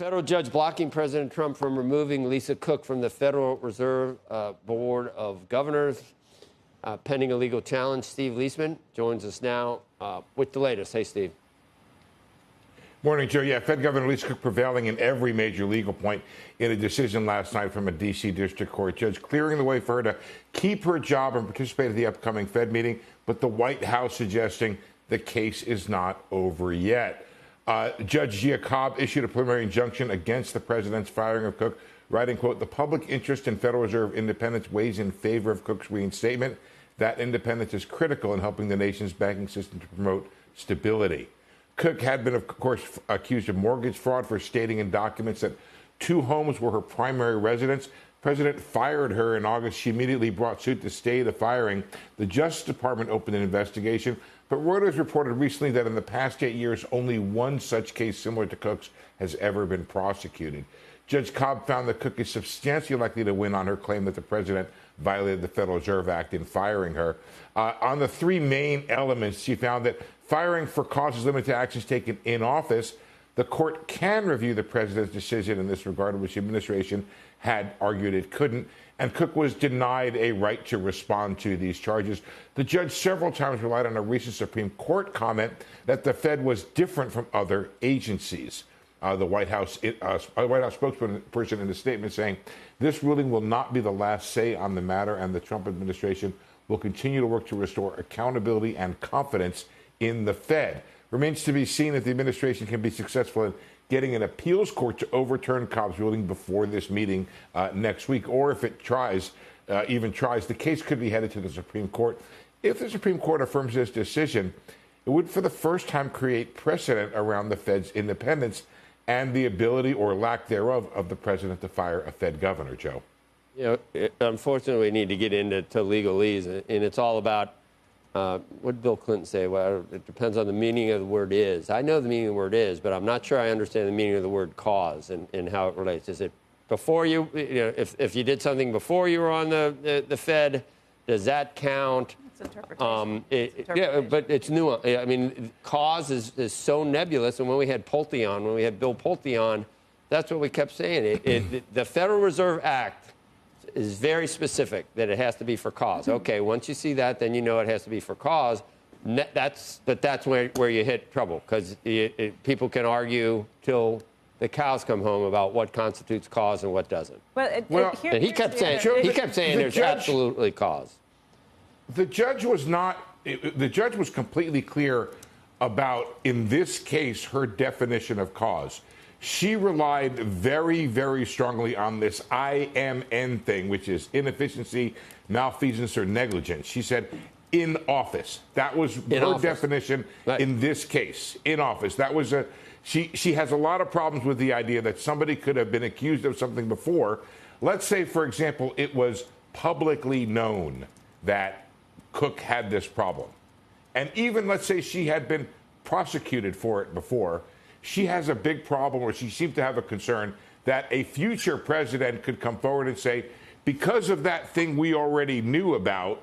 federal judge blocking President Trump from removing Lisa Cook from the Federal Reserve Board of Governors, pending a legal challenge. Steve Leisman joins us now with the latest. Hey, Steve. Morning, Joe. Yeah, Fed Governor Lisa Cook prevailing in every major legal point in a decision last night from a D.C. District Court judge, clearing the way for her to keep her job and participate in the upcoming Fed meeting, but the White House suggesting the case is not over yet. Judge Giacob issued a preliminary injunction against the president's firing of Cook, writing, quote, "The public interest in Federal Reserve independence weighs in favor of Cook's reinstatement. That independence is critical in helping the nation's banking system to promote stability." Cook had been, of course, accused of mortgage fraud for stating in documents that 2 homes were her primary residence. The president fired her in August. She immediately brought suit to stay the firing. The Justice Department opened an investigation, but Reuters reported recently that in the past 8 years, only one such case similar to Cook's has ever been prosecuted. Judge Cobb found that Cook is substantially likely to win on her claim that the president violated the Federal Reserve Act in firing her. On the 3 main elements, she found that firing for causes limited to actions taken in office, the court can review the president's decision in this regard, which the administration had argued it couldn't, and Cook was denied a right to respond to these charges. The judge several times relied on a recent Supreme Court comment that the Fed was different from other agencies. The White House spokesperson in a statement saying, "This ruling will not be the last say on the matter, and the Trump administration will continue to work to restore accountability and confidence in the Fed." Remains to be seen if the administration can be successful in getting an appeals court to overturn Cobb's ruling before this meeting next week, or if it even tries, the case could be headed to the Supreme Court. If the Supreme Court affirms this decision, it would for the first time create precedent around the Fed's independence and the ability or lack thereof of the president to fire a Fed governor, Joe. You know, unfortunately, we need to get into legalese, and it's all about what did Bill Clinton say? Well, it depends on the meaning of the word is. I know the meaning of the word is, but I'm not sure I understand the meaning of the word cause and how it relates. Is it before you know, if you did something before you were on the Fed, does that count? It's interpretation. Yeah, but it's nuanced. I mean, cause is so nebulous. And when we had Pulte on, when we had Bill Pulte on, that's what we kept saying. The Federal Reserve Act is very specific that it has to be for cause. Okay, once you see that, then you know it has to be for cause. That's where you hit trouble, because people can argue till the cows come home about what constitutes cause and what doesn't. But and he kept saying there's absolutely cause. The judge was not. The judge was completely clear about, in this case, her definition of cause. She relied very, very strongly on this IMN thing, which is inefficiency, malfeasance, or negligence. She said, in office. That was her definition in this case. In office. That was she has a lot of problems with the idea that somebody could have been accused of something before. Let's say, for example, it was publicly known that Cook had this problem. And even, let's say, she had been prosecuted for it before. She has a big problem, or she seems to have a concern, that a future president could come forward and say, because of that thing we already knew about,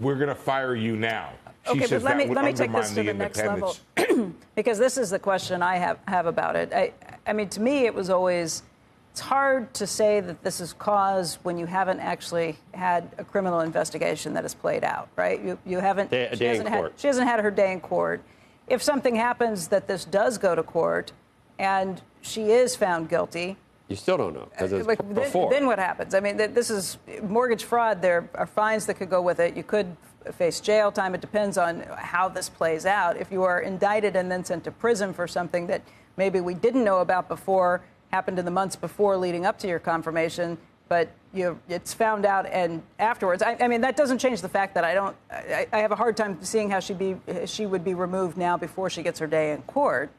we're going to fire you now. Okay, but let me take this to the next level, because this is the question I have about it. I mean, to me, it was always, it's hard to say that this is cause when you haven't actually had a criminal investigation that has played out, right? You haven't. She hasn't had her day in court. If something happens that this does go to court and she is found guilty, you still don't know, because it's before. Then what happens? I mean, this is mortgage fraud. There are fines that could go with it. You could face jail time. It depends on how this plays out. If you are indicted and then sent to prison for something that maybe we didn't know about before, happened in the months before leading up to your confirmation, but it's found out and afterwards. I mean, that doesn't change the fact that I have a hard time seeing how she would be removed now before she gets her day in court.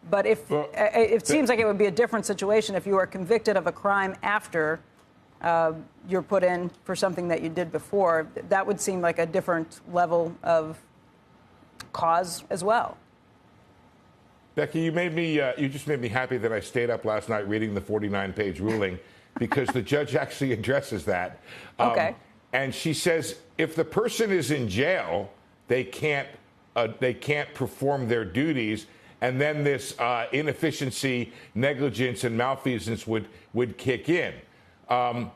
But it seems like it would be a different situation if you are convicted of a crime after you're put in for something that you did before. That would seem like a different level of cause as well. Becky, you just made me happy that I stayed up last night reading the 49-page ruling, because the judge actually addresses that. Okay. And she says if the person is in jail, they can't perform their duties. and then this inefficiency, negligence, and malfeasance would kick in. I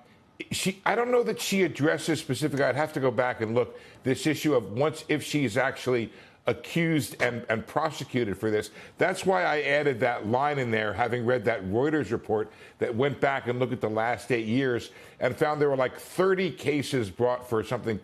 don't know that she addresses specifically. I'd have to go back and look this issue of if she's actually accused and prosecuted for this. That's why I added that line in there, having read that Reuters report that went back and looked at the last 8 years and found there were like 30 cases brought for something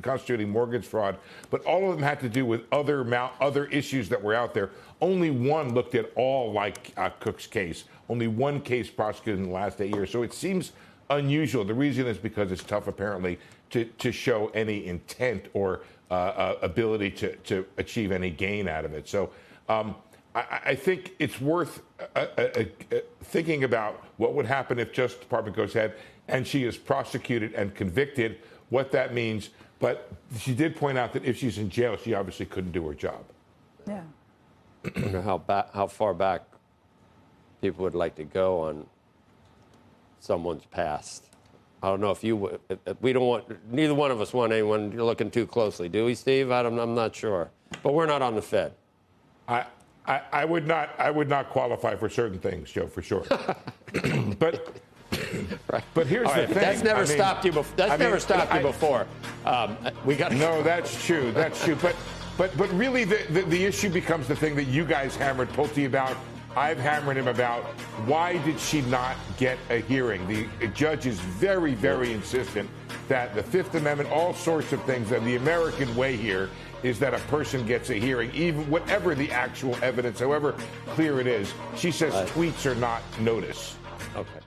constituting mortgage fraud, but all of them had to do with other issues that were out there. Only one looked at all like Cook's case. Only one case prosecuted in the last 8 years. So it seems unusual. The reason is because it's tough, apparently, to show any intent or ability to achieve any gain out of it. So I think it's worth thinking about what would happen if Justice Department goes ahead and she is prosecuted and convicted, what that means. But she did point out that if she's in jail, she obviously couldn't do her job. Yeah. I don't know how far back people would like to go on someone's past. I don't know if you would. We don't want, neither one of us want anyone looking too closely, do we, Steve? I'm not sure. But we're not on the Fed. I would not qualify for certain things, Joe, for sure. But here's the thing. That's never stopped you before. That's never stopped you before. We got. No, that's true. That's true. But really, the issue becomes the thing that you guys hammered Pulte about. I've hammered him about why did she not get a hearing? The judge is very, very insistent that the Fifth Amendment, all sorts of things, that the American way here is that a person gets a hearing, even whatever the actual evidence, however clear it is. She says tweets are not notice. Okay.